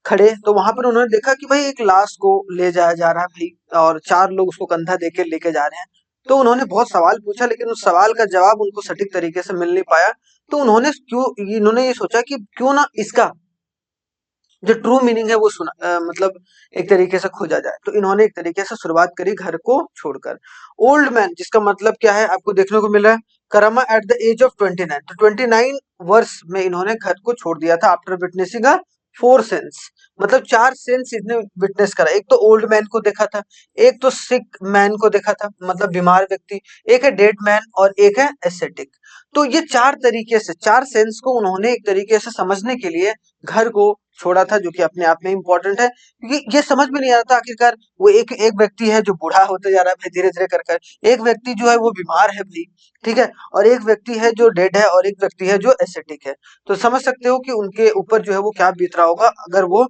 खड़े, तो वहां पर उन्होंने देखा कि भाई एक लाश को ले जाया जा रहा है भाई, और 4 लोग उसको कंधा देके लेके जा रहे हैं। तो उन्होंने बहुत सवाल पूछा, लेकिन उस सवाल का जवाब उनको सटीक तरीके से मिल नहीं पाया। तो इन्होंने ये सोचा कि क्यों ना इसका जो ट्रू मीनिंग है वो मतलब एक तरीके से खोजा जाए। तो इन्होंने एक तरीके से शुरुआत करी घर को छोड़कर। ओल्ड मैन, जिसका मतलब क्या है आपको देखने को मिल रहा है, karma at the age of 29। तो 29 वर्ष में इन्होंने घर को छोड़ दिया था, आफ्टर विटनेसिंग अ 4 सेंस। मतलब 4 सेंस इसने विटनेस करा। एक तो ओल्ड मैन को देखा था, एक तो सिक मैन को देखा था, मतलब बीमार व्यक्ति, एक है डेड मैन, और एक है एसेटिक। तो ये 4 तरीके से 4 सेंस को उन्होंने एक तरीके से समझने के लिए घर को छोड़ा था, जो कि अपने आप में इम्पोर्टेंट है, क्योंकि ये समझ में नहीं आता आखिरकार वो एक एक व्यक्ति है जो बूढ़ा होते जा रहा है भाई, धीरे धीरे कर कर एक व्यक्ति जो है वो बीमार है भाई। ठीक है, और एक व्यक्ति है जो डेड है, और एक व्यक्ति है जो एसेटिक है। तो समझ सकते हो कि उनके ऊपर जो है वो क्या बीत रहा होगा अगर वो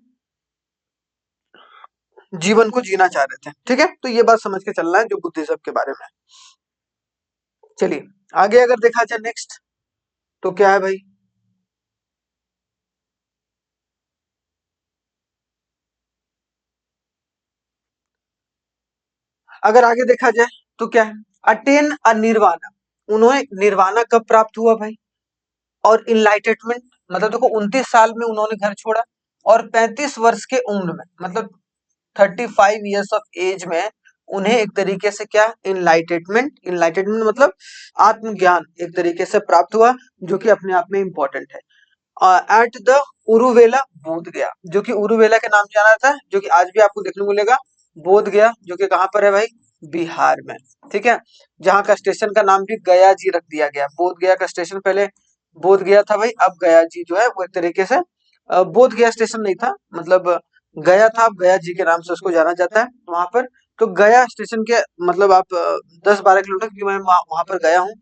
जीवन को जीना चाह रहे थे। ठीक है, तो ये बात समझ के चलना है जो बुद्धिज्म के बारे में। चलिए आगे अगर देखा जाए नेक्स्ट, तो क्या है भाई? अगर आगे देखा जाए तो क्या है? Attain a nirvana. उन्हें निर्वाणा कब प्राप्त हुआ भाई? और इनलाइटमेंट, मतलब देखो 29 साल में उन्होंने घर छोड़ा, और 35 वर्ष के उम्र में, मतलब 35 years ऑफ एज में उन्हें एक तरीके से क्या? इनलाइटमेंट मतलब आत्मज्ञान एक तरीके से प्राप्त हुआ, जो कि अपने आप में इम्पोर्टेंट है। एट द उरुवेला बोध गया, जो कि उरुवेला के नाम जाना जाता है, जो कि आज भी आपको देखने को मिलेगा, बोध गया, जो कि कहाँ पर है भाई? बिहार में। ठीक है, जहाँ का स्टेशन का नाम भी गया जी रख दिया गया। बोध गया का स्टेशन पहले बोध गया था भाई, अब गया जी जो है वो एक तरीके से बोध गया स्टेशन नहीं था, मतलब गया था, अब गया जी के नाम से उसको जाना जाता है वहां पर। तो गया स्टेशन के मतलब आप 10-12 किलोमीटर, क्योंकि मैं वहां पर गया हूँ,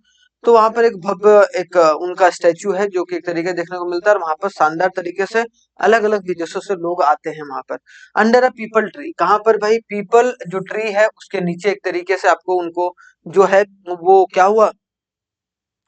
तो वहां पर एक भव्य एक उनका स्टैचू है जो कि एक तरीके देखने को मिलता है, और वहां पर शानदार तरीके से अलग अलग विदेशों से लोग आते हैं वहां पर। अंडर अ पीपल ट्री, कहाँ पर भाई, पीपल जो ट्री है उसके नीचे एक तरीके से आपको उनको जो है वो क्या हुआ,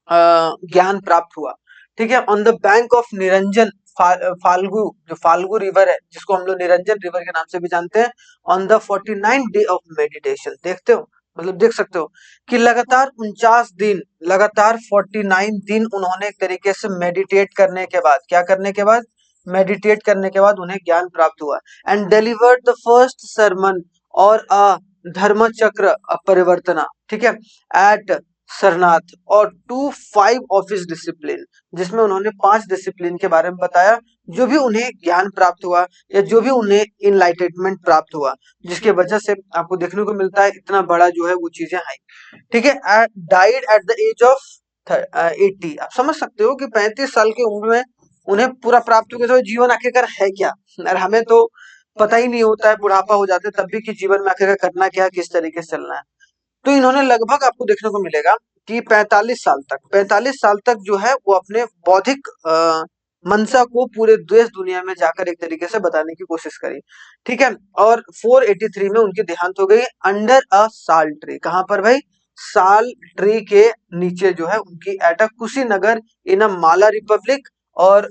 ज्ञान प्राप्त हुआ। ठीक है, on the bank of Niranjan Falgu, जो फाल्गु रिवर है जिसको हम लोग निरंजन रिवर के नाम से भी जानते हैं, on the 49 day of meditation, देखते हो मतलब देख सकते हो कि लगातार 49 दिन, लगातार 49 दिन उन्होंने एक तरीके से मेडिटेट करने के बाद, क्या करने के बाद, मेडिटेट करने के बाद उन्हें ज्ञान प्राप्त हुआ। And delivered the first sermon और अ धर्म चक्र परिवर्तना, ठीक है, एट सरनाथ, और 5 ऑफिस डिसिप्लिन, जिसमें उन्होंने 5 डिसिप्लिन के बारे में बताया जो भी उन्हें ज्ञान प्राप्त हुआ या जो भी उन्हें इनलाइटमेंट प्राप्त हुआ, जिसके वजह से आपको देखने को मिलता है इतना बड़ा जो है वो चीजें आई। ठीक है, died at the age of 80, आप समझ सकते हो कि 35 साल की उम्र में उन्हें पूरा प्राप्त हो गया। तो जीवन आखिरकार है क्या, और हमें तो पता ही नहीं होता है, बुढ़ापा हो जाते तब भी कि जीवन में आखिरकार करना क्या है, किस तरीके से चलना है। तो इन्होंने लगभग आपको देखने को मिलेगा कि 45 साल तक जो है वो अपने बौद्धिक मंशा को पूरे देश दुनिया में जाकर एक तरीके से बताने की कोशिश करी। ठीक है, और 483 में उनकी देहांत हो गई अंडर अ साल ट्री, कहां पर भाई, साल ट्री के नीचे जो है उनकी at a Kushinagar in a Mala Republic, और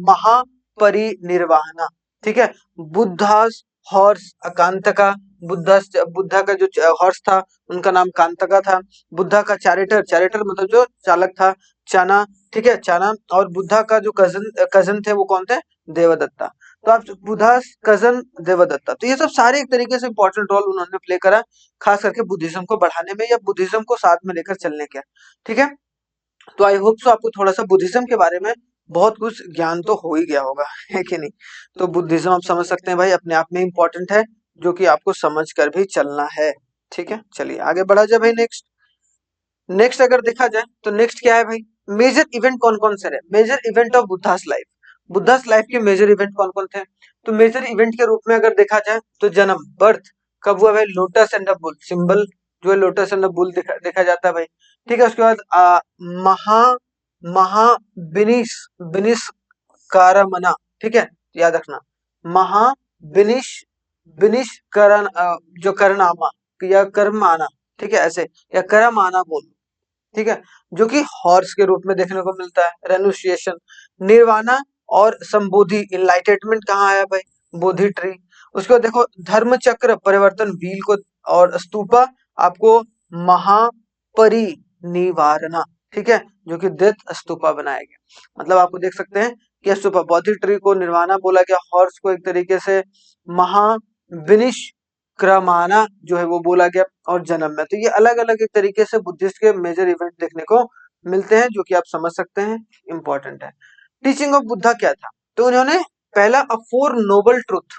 महापरिनिर्वाणा। ठीक है, बुद्धास हॉर्स अकांतका, बुद्धा का जो हॉर्स था उनका नाम कांतका था। बुद्धा का चैरिटर, चैरिटर मतलब जो चालक था, चाना, ठीक है, चाना, और बुद्धा का जो कजन कजन थे वो कौन थे, देवदत्ता। तो आप बुद्धा कजन देवदत्ता, तो ये सब सारे एक तरीके से इंपॉर्टेंट रोल उन्होंने प्ले करा, खास करके बुद्धिज्म को बढ़ाने में या बुद्धिज्म को साथ में लेकर चलने के। ठीक है, तो आई होप सो आपको थोड़ा सा बुद्धिज्म के बारे में बहुत कुछ ज्ञान तो हो ही गया होगा, है कि नहीं। तो बुद्धिज्म आप समझ सकते हैं भाई अपने आप में इम्पोर्टेंट है, जो कि आपको समझ कर भी चलना है। ठीक है, चलिए आगे बढ़ा जाए भाई। नेक्स्ट, नेक्स्ट अगर देखा जाए तो नेक्स्ट क्या है भाई, मेजर इवेंट कौन कौन से रहे, major event of Buddha's life, Buddha's life के मेजर इवेंट कौन कौन थे। तो मेजर इवेंट के रूप में अगर देखा जाए तो जन्म, बर्थ कब हुआ भाई, lotus and the bull, symbol जो है लोटस एंड द बुल देखा जाता है भाई। ठीक है, उसके बाद महा महा बिनिस बिनिस कारमना, ठीक है, याद रखना, महा बिनिश बिनिश करण जो करनामा या कर्माना, ठीक है, ऐसे, या करमाना बोल, ठीक है, जो कि हॉर्स के रूप में देखने को मिलता है, रेनुशिएशन, निर्वाणा और संबोधि इनलाइटमेंट कहाँ आया भाई, बोधि ट्री। उसके बाद देखो धर्म चक्र परिवर्तन व्हील को, और स्तूपा आपको महापरिनिवारणा, ठीक है, जो कि डेथ स्तूपा बनाया गया। मतलब आपको देख सकते हैं कि स्तूपा, बोधि ट्री को निर्वाणा बोला गया, हॉर्स को एक तरीके से महाविनिश क्रमाना जो है वो बोला गया, और जन्म में। तो ये अलग अलग एक तरीके से बुद्धिस्ट के मेजर इवेंट देखने को मिलते हैं, जो कि आप समझ सकते हैं इंपॉर्टेंट है। टीचिंग ऑफ बुद्धा क्या था, तो उन्होंने पहला अ 4 नोबल ट्रूथ,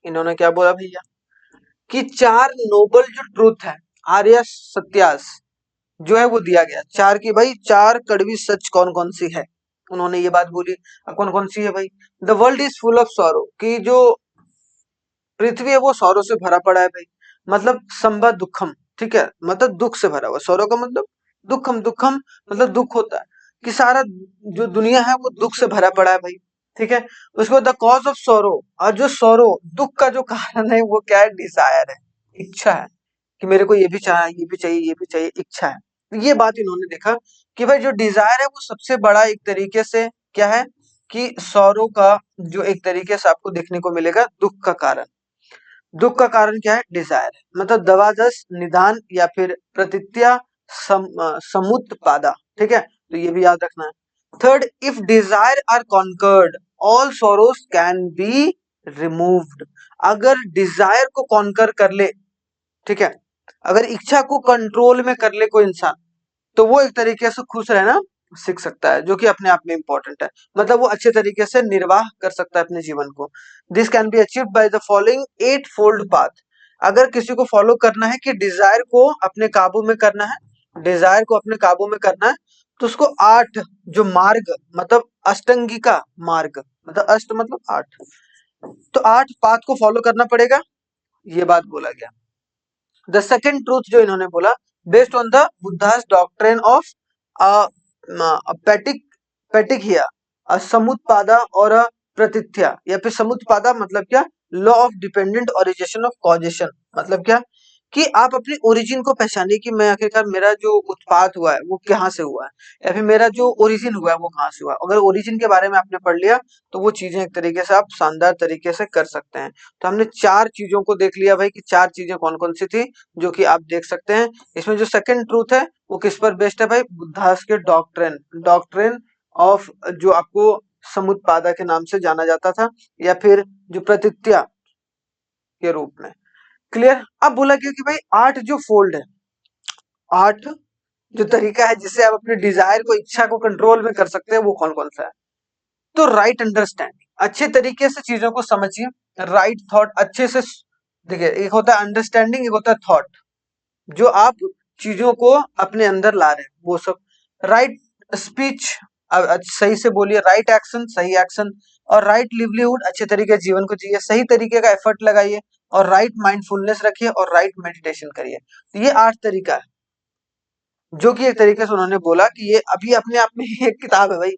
इन्होंने क्या बोला भैया कि 4 नोबल जो ट्रूथ है, आर्य सत्यास जो है वो दिया गया, 4 की भाई 4 कड़वी सच कौन कौन सी है, उन्होंने ये बात बोली। अब कौन कौन सी है भाई, the world is full of sorrow, कि जो पृथ्वी है वो सौरों से भरा पड़ा है भाई, मतलब संबा दुखम, ठीक है, मतलब दुख से भरा हुआ, सौरों का मतलब दुखम, दुखम मतलब दुख होता है, कि सारा जो दुनिया है वो दुख से भरा पड़ा है भाई। ठीक है, उसके बाद द कॉज ऑफ सौरो, और जो सौरो दुख का जो कारण है वो क्या है, डिजायर है, इच्छा है, कि मेरे को ये भी चाहिए, ये भी चाहिए, ये भी चाहिए, इच्छा है। तो ये बात इन्होंने देखा कि भाई जो डिजायर है वो सबसे बड़ा एक तरीके से क्या है, कि सौरों का जो एक तरीके से आपको देखने को मिलेगा दुख का कारण। दुख का कारण क्या है, डिजायर है, मतलब दवादस निदान या फिर प्रतित्या समुत्पादा, ठीक है, तो ये भी याद रखना है। Third, if desire are conquered all sorrows can be removed, अगर डिजायर को कॉन्कर कर ले, ठीक है, अगर इच्छा को कंट्रोल में कर ले कोई इंसान, तो वो एक तरीके से खुश रहना सीख सकता है, जो कि अपने आप में इंपॉर्टेंट है, मतलब वो अच्छे तरीके से निर्वाह कर सकता है अपने जीवन को। This can be achieved by the following 8 fold path, अगर किसी को फॉलो करना है कि डिजायर को अपने काबू में करना है, डिजायर को अपने काबू में करना है, तो उसको 8 जो मार्ग, मतलब अष्टांगिका मार्ग, मतलब अष्ट मतलब 8, तो 8 पाथ को फॉलो करना पड़ेगा, ये बात बोला गया। द सेकेंड ट्रूथ जो इन्होंने बोला, based on the Buddha's doctrine of पेटिक पेटिकिया, समुत्पादा और प्रतिथ्या, या फिर समुत्पादा मतलब क्या, law of dependent origin of causation, मतलब क्या कि आप अपनी ओरिजिन को पहचानिए कि मैं आखिरकार मेरा जो उत्पाद हुआ है वो कहाँ से हुआ है, या फिर मेरा जो ओरिजिन हुआ है वो कहाँ से हुआ है। अगर ओरिजिन के बारे में आपने पढ़ लिया तो वो चीजें एक तरीके से आप शानदार तरीके से कर सकते हैं। तो हमने चार चीजों को देख लिया भाई कि चार चीजें कौन कौन सी थी जो कि आप देख सकते हैं। इसमें जो सेकंड ट्रूथ है वो किस पर बेस्ड है भाई, बुद्धास के डॉक्ट्रिन, डॉक्ट्रिन ऑफ, जो आपको समुत्पादा के नाम से जाना जाता था, या फिर जो प्रतित्या के रूप में। क्लियर। अब बोला गया कि भाई 8 जो फोल्ड है, 8 जो तरीका है जिससे आप अपने डिजायर को, इच्छा को कंट्रोल में कर सकते हैं, वो कौन कौन सा है। तो राइट अंडरस्टैंडिंग, अच्छे तरीके से चीजों को समझिए। राइट थॉट, अच्छे से देखिए, एक होता है अंडरस्टैंडिंग, एक होता है थॉट, जो आप चीजों को अपने अंदर ला रहे हैं वो सब। राइट स्पीच, सही से बोलिए। राइट एक्शन, सही एक्शन। और राइट लिवलीहुड, अच्छे तरीके से जीवन को जिए, सही तरीके का एफर्ट लगाइए। और राइट माइंडफुलनेस रखिए और राइट मेडिटेशन करिए। तो ये 8 तरीका है जो कि एक तरीके से उन्होंने बोला कि ये अभी अपने आप में ही एक किताब है भाई।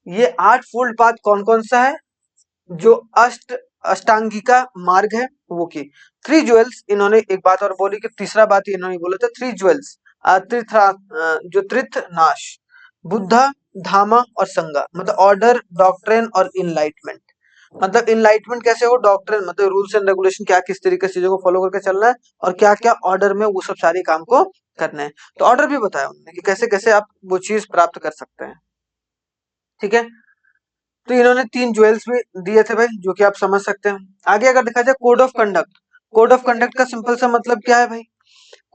ये 8 फोल्ड पाथ कौन कौन सा है, जो अष्टांगिका मार्ग है वो की। 3 ज्वेल्स, इन्होंने एक बात और बोली कि तीसरा बात इन्होंने बोला था 3 ज्वेल्स, जो त्रिथ नाश, बुद्धा, धामा और संगा, मतलब ऑर्डर, डॉक्ट्रिन और इनलाइटमेंट। मतलब इनलाइटमेंट कैसे हो, डॉक्ट्रिन मतलब रूल्स एंड रेगुलेशन, क्या किस तरीके से चीजों को फॉलो करके चलना है, और क्या क्या ऑर्डर में वो सब सारे काम को करना है। तो ऑर्डर भी बताया उन्होंने कि कैसे कैसे आप वो चीज प्राप्त कर सकते हैं। ठीक है। तो इन्होंने 3 ज्वेल्स भी दिए थे भाई, जो कि आप समझ सकते हैं। आगे अगर देखा जाए code of conduct, code of conduct का सिंपल सा मतलब क्या है भाई,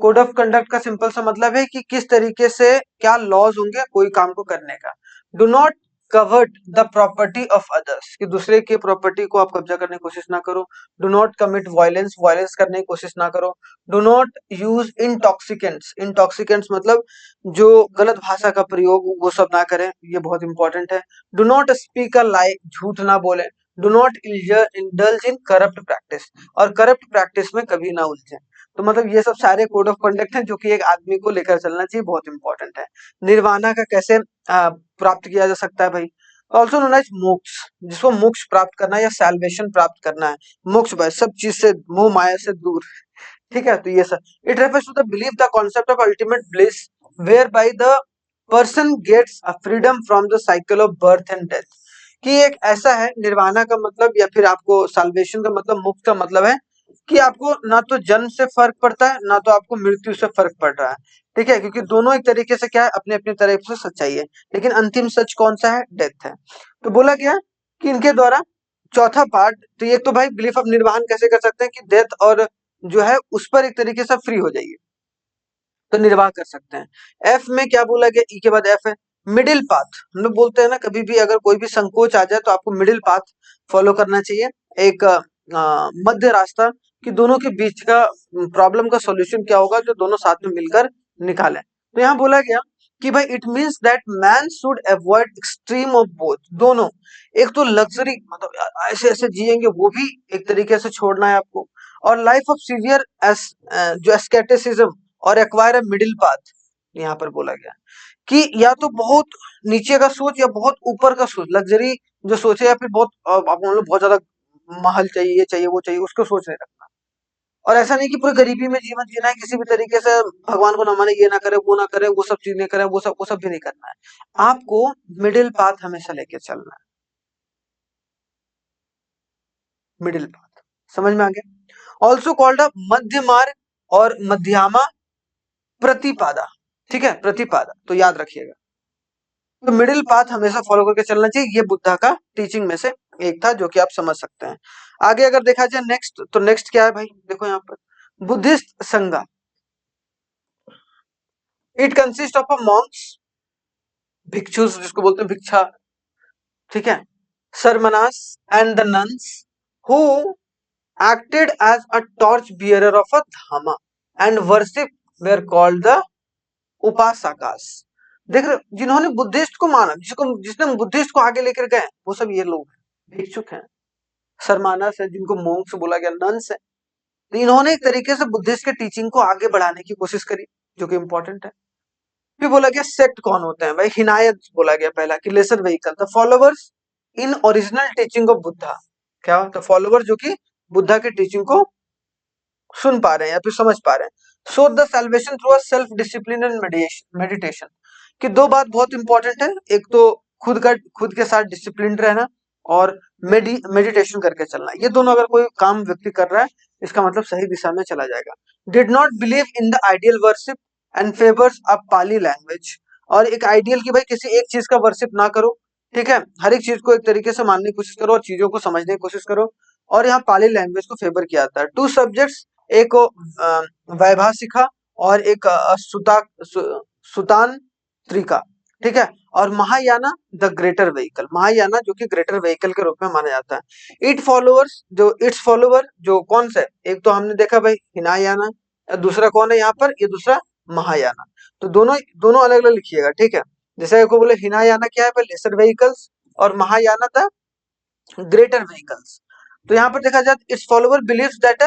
कोड ऑफ कंडक्ट का सिंपल सा मतलब है कि किस तरीके से क्या लॉज होंगे कोई काम को करने का। Do not covert the property of others, कि दूसरे के प्रॉपर्टी को आप कब्जा करने की कोशिश ना करो। Do not commit violence, violence करने की कोशिश ना करो। Do not use intoxicants, intoxicants मतलब जो गलत भाषा का प्रयोग, वो सब ना करें, ये बहुत इंपॉर्टेंट है। डू नॉट स्पीक अ लाई, झूठ ना बोले। Do not indulge in corrupt practice, और करप्ट प्रैक्टिस में कभी ना उलझे। तो मतलब ये सब सारे कोड ऑफ कंडक्ट हैं जो कि एक आदमी को लेकर चलना चाहिए, बहुत इंपॉर्टेंट है। निर्वाणा का कैसे प्राप्त किया जा सकता है भाई, ऑल्सो नोन एज मोक्ष, जिसको मोक्ष प्राप्त करना है या सैल्वेशन प्राप्त करना है। मोक्ष भाई सब चीज से, मोह माया से दूर। ठीक है। तो ये सब it refers to the belief, the concept of ultimate bliss, where by the person gets a freedom from the cycle of birth and death. कि एक ऐसा है निर्वाणा का मतलब, या फिर आपको साल्वेशन का मतलब, मुक्त का मतलब है कि आपको ना तो जन्म से फर्क पड़ता है, ना तो आपको मृत्यु से फर्क पड़ रहा है। ठीक है, क्योंकि दोनों एक तरीके से क्या है, अपने अपने तरफ से सच्चाई है, लेकिन अंतिम सच कौन सा है, डेथ है। तो बोला गया कि इनके द्वारा चौथा पार्ट, तो ये तो भाई बिलीफ ऑफ निर्वाण कैसे कर सकते हैं कि डेथ और जो है उस पर एक तरीके से फ्री हो जाइए, तो निर्वाह कर सकते हैं। एफ में क्या बोला गया, ई के बाद एफ है मिडिल पाथ। हम लोग बोलते हैं ना, कभी भी अगर कोई भी संकोच आ जाए तो आपको मिडिल पाथ फॉलो करना चाहिए, एक मध्य रास्ता, कि दोनों के बीच का प्रॉब्लम का सॉल्यूशन क्या होगा जो दोनों साथ में मिलकर निकालें। तो यहाँ बोला गया कि भाई it means that man should avoid extreme of both, दोनों। एक तो लग्जरी मतलब ऐसे ऐसे जिएंगे, वो भी एक तरीके से छोड़ना है आपको, और लाइफ ऑफ सीवियर एस जो एस्केटिसिज्म, और एक्वायर अ मिडिल पाथ। यहाँ पर बोला गया कि या तो बहुत नीचे का सोच या बहुत ऊपर का सोच, लग्जरी जो सोचे, या फिर बहुत आप मान लो बहुत ज्यादा महल चाहिए, ये चाहिए वो चाहिए, उसको सोच नहीं रखना। और ऐसा नहीं कि पूरी गरीबी में जीवन जीना है, किसी भी तरीके से भगवान को ना माने, ये ना करे वो ना करे, वो सब चीज नहीं करे, वो सब भी नहीं करना है। आपको मिडिल पाथ हमेशा लेके चलना है, मिडिल पाथ। समझ में आ गया। ऑल्सो कॉल्ड अ मध्य मार्ग और मध्यमा प्रतिपादा। ठीक है, प्रतिपादा, तो याद रखिएगा। तो मिडिल पाथ हमेशा फॉलो करके चलना चाहिए, ये बुद्धा का टीचिंग में से एक था जो कि आप समझ सकते हैं। आगे अगर देखा जाए नेक्स्ट, तो नेक्स्ट क्या है भाई, देखो यहाँ पर Buddhist sangha. It consist of a monks, bhikshus जिसको बोलते हैं भिक्षा, ठीक है, shramanas and the nuns who acted as a torch bearer of a dhamma and worship were called the upasakas. देख रहे हो? जिन्होंने बुद्धिस्ट को माना, जिसने बुद्धिस्ट को आगे लेकर गए, वो सब ये लोग हैं, भिक्षुक हैं, सरमानस है, जिनको मोंक्स बोला गया, नन्स है। तो इन्होंने एक तरीके से बुद्धिस्ट के टीचिंग को आगे बढ़ाने की कोशिश करी। जो कि इंपॉर्टेंट है। फिर बोला गया सेक्ट कौन होते हैं भाई, हिनायत बोला गया पहला कि laser vehicle, the followers in original teaching of Buddha. क्या, द फॉलोवर जो कि बुद्धा की टीचिंग को सुन पा रहे हैं या फिर समझ पा रहे हैं। सो the salvation through self discipline and meditation, कि दो बात बहुत इंपॉर्टेंट है, एक तो खुद के साथ डिसिप्लिन रहना और मेडिटेशन करके चलना। ये दोनों अगर कोई काम व्यक्ति कर रहा है, इसका मतलब सही दिशा में चला जाएगा। Did not believe in the ideal worship and favours a Pali language, और एक आइडियल की भाई किसी एक चीज का वर्शिप ना करो, ठीक है, हर एक चीज को एक तरीके से मानने की कोशिश करो और चीजों को समझने की कोशिश करो, और यहाँ पाली लैंग्वेज को फेवर किया जाता है। टू सब्जेक्ट्स, एक को वैभाषिका और एक सुतांत्रिका, ठीक है, और Mahayana the greater vehicle, Mahayana जो कि ग्रेटर व्हीकल के रूप में माना जाता है। इट्स फॉलोवर जो कौन से, एक तो हमने देखा भाई हिनायाना, दूसरा कौन है यहाँ पर, ये दूसरा महायाना। तो दोनों दोनों अलग अलग लिखिएगा, ठीक है। जैसे को बोले हिनायाना क्या है भाई, लेसर व्हीकल्स, और महायाना था ग्रेटर व्हीकल्स। तो यहाँ पर देखा जाए इट्स फॉलोवर बिलीव्स दैट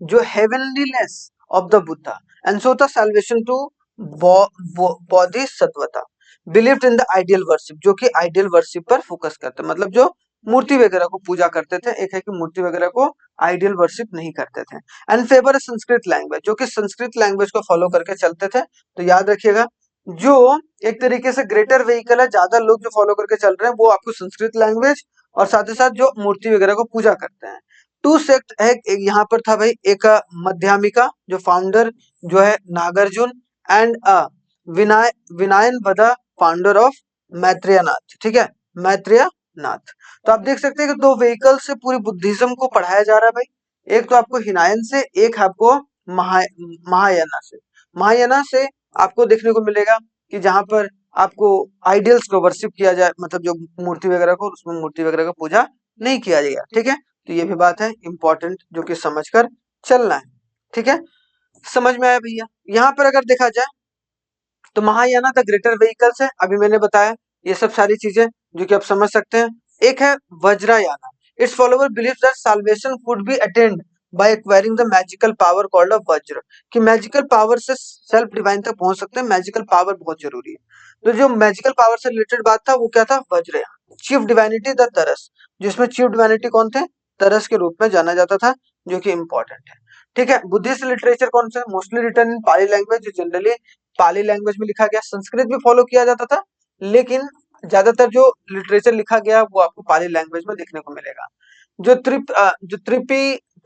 जो heavenliness of the Buddha and so the salvation to bodhisattvata, believed in the ideal worship, जो कि आइडियल वर्शिप पर फोकस करते, मतलब जो मूर्ति वगैरह को पूजा करते थे, एक है कि मूर्ति वगैरह को आइडियल वर्शिप नहीं करते थे। एंड फेवर संस्कृत लैंग्वेज, जो कि संस्कृत लैंग्वेज को फॉलो करके चलते थे। तो याद रखिएगा, जो एक तरीके से ग्रेटर व्हीकल है, ज्यादा लोग जो फॉलो करके चल रहे हैं वो आपको संस्कृत लैंग्वेज, और साथ ही साथ जो मूर्ति वगैरह को पूजा करते हैं। टू सेक्ट है, यहाँ पर था भाई एक मध्यमिका जो फाउंडर जो है नागार्जुन, एंड विनाय विनायन बदा फाउंडर ऑफ मैत्रेयनाथ, ठीक है, मैत्रेयनाथ। तो आप देख सकते हैं कि दो व्हीकल से पूरी बुद्धिज्म को पढ़ाया जा रहा है भाई, एक तो आपको हिनायन से, एक आपको महायाना से। महायाना से आपको देखने को मिलेगा कि जहां पर आपको आइडियल्स को वर्शिप किया जाए, मतलब जो मूर्ति वगैरह को, उसमें मूर्ति वगैरह का पूजा नहीं किया जाएगा, ठीक है। तो ये भी बात है इंपॉर्टेंट, जो कि समझकर चलना है, ठीक है। समझ में आया भैया। यहाँ पर अगर देखा जाए तो महायाना द ग्रेटर व्हीकल्स है, अभी मैंने बताया ये सब सारी चीजें जो कि आप समझ सकते हैं। एक है Vajrayana, its follower believe that salvation could be attained by acquiring the magical power called of vajra, कि मैजिकल पावर से सेल्फ डिवाइन तक पहुंच सकते हैं, मैजिकल पावर बहुत जरूरी है। तो जो मैजिकल पावर से रिलेटेड बात था वो क्या था, वज्रयान। चीफ डिवाइनिटी द तरस, जिसमें चीफ डिवाइनिटी कौन थे, तरस के रूप में जाना जाता था, जो कि इंपॉर्टेंट है, ठीक है। बुद्धिस्ट लिटरेचर कौन सा, mostly written in Pali language, जो जनरली पाली लैंग्वेज में लिखा गया। संस्कृत भी फॉलो किया जाता था, लेकिन ज्यादातर जो लिटरेचर लिखा गया वो आपको पाली लैंग्वेज में देखने को मिलेगा। जो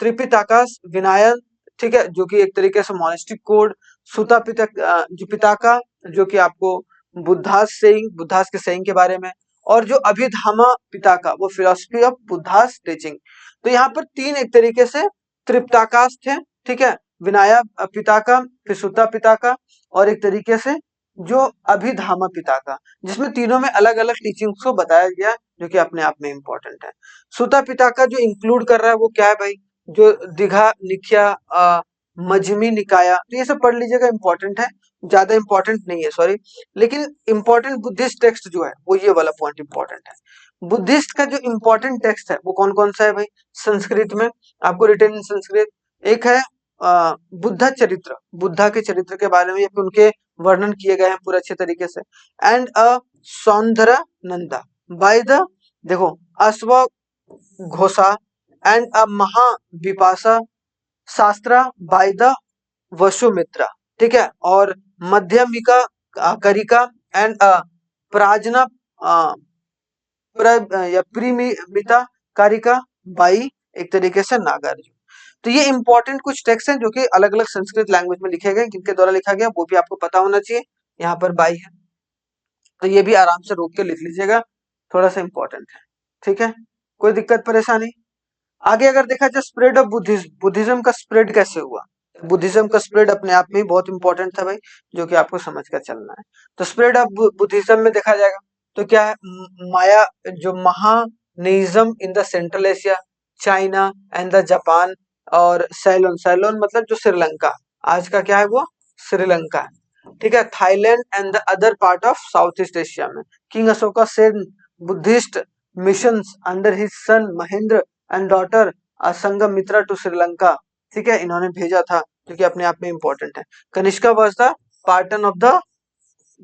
त्रिपिताकास विनायन, ठीक है, जो कि एक तरीके से मोनेस्टिक कोड। सुता जो पिताका, जो कि आपको बुद्धास के सेइंग के बारे में। और जो अभिधामा पिताका, वो फिलोसफी ऑफ बुद्धास टीचिंग। तो यहाँ पर तीन एक तरीके से त्रिपिताकास थे, ठीक है, विनाया पिताका, फिर सुता पिताका, और एक तरीके से जो अभिधामा पिताका, जिसमें तीनों में अलग अलग टीचिंग्स को बताया गया, जो कि अपने आप में इंपॉर्टेंट है। सुता पिताका जो इंक्लूड कर रहा है वो क्या है भाई, जो दिघा निख्या मजमी निकाया, तो ये सब पढ़ लीजिएगा, इंपॉर्टेंट है, ज्यादा इंपॉर्टेंट नहीं है, सॉरी। लेकिन इंपॉर्टेंट बुद्धिस्ट टेक्स्ट जो है वो ये वाला पॉइंट इंपॉर्टेंट है। बुद्धिस्ट का जो इंपॉर्टेंट टेक्स्ट है वो कौन कौन सा है भाई, संस्कृत में आपको रिटन इन संस्कृत। एक है बुद्धा चरित्र, बुद्धा के चरित्र के बारे में, या फिर उनके वर्णन किए गए हैं पूरे अच्छे तरीके से। एंड सौंदर्य नंदा बाय द, देखो, अश्व घोषा, एंड महाविपाशा शास्त्रा बाय द वसुमित्रा, ठीक है, और मध्यमिका करिका, एंड प्राजना या प्रीमिता कारिका बाई एक तरीके से नागार्जुन। तो ये इंपॉर्टेंट कुछ टेक्स्ट हैं जो कि अलग अलग संस्कृत लैंग्वेज में लिखे गए, किनके द्वारा लिखा गया वो भी आपको पता होना चाहिए। यहाँ पर बाई है, तो ये भी आराम से रोक के लिख लीजिएगा, थोड़ा सा इंपॉर्टेंट है, ठीक है, कोई दिक्कत परेशानी। आगे अगर देखा जाए स्प्रेड ऑफ बुद्धिज्म, बुद्धिज्म का स्प्रेड कैसे हुआ, बुद्धिज्म का स्प्रेड अपने आप में ही बहुत इंपॉर्टेंट था भाई, जो कि आपको समझ कर चलना है। तो स्प्रेड ऑफ बुद्धिज्म में देखा जाएगा तो क्या है, माया जो Mahayanism in the central Asia, China and the Japan, और सैलोन, सैलोन मतलब जो श्रीलंका, आज का क्या है वो श्रीलंका है, ठीक है, Thailand and the other part of south east Asia में। King Ashoka send Buddhist missions under his son Mahendra and daughter Sanghamitra to Sri Lanka, ठीक है, इन्होंने भेजा था जो कि अपने आप में इंपॉर्टेंट है। Kanishka was the pattern of the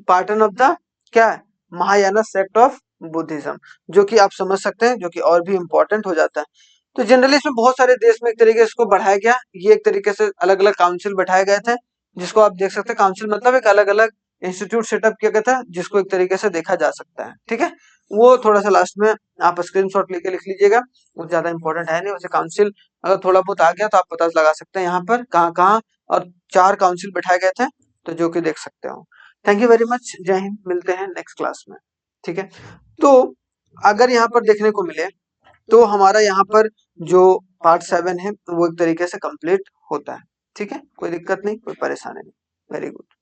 pattern of the क्या है, महायाना सेक्ट ऑफ बुद्धिज्म, जो कि आप समझ सकते हैं, जो कि और भी इंपॉर्टेंट हो जाता है। तो जनरली इसमें बहुत सारे देश में एक तरीके से इसको बढ़ाया गया, ये एक तरीके से अलग अलग काउंसिल बैठाए गए थे, जिसको आप देख सकते हैं। काउंसिल मतलब एक अलग अलग इंस्टीट्यूट सेटअप किया गया था, जिसको एक तरीके से देखा जा सकता है। ठीक है, वो थोड़ा सा लास्ट में आप स्क्रीनशॉट लेके लिख लीजिएगा, वो ज्यादा इंपॉर्टेंट है नहीं। वैसे काउंसिल अगर थोड़ा बहुत आ गया तो आप पता लगा सकते हैं यहाँ पर कहाँ कहाँ, और 4 काउंसिल बैठाए गए थे, तो जो कि देख सकते हो। थैंक यू वेरी मच, जय हिंद, मिलते हैं नेक्स्ट क्लास में। ठीक है, तो अगर यहाँ पर देखने को मिले तो हमारा यहाँ पर जो पार्ट 7 है वो एक तरीके से कंप्लीट होता है। ठीक है, कोई दिक्कत नहीं, कोई परेशानी नहीं। Very good.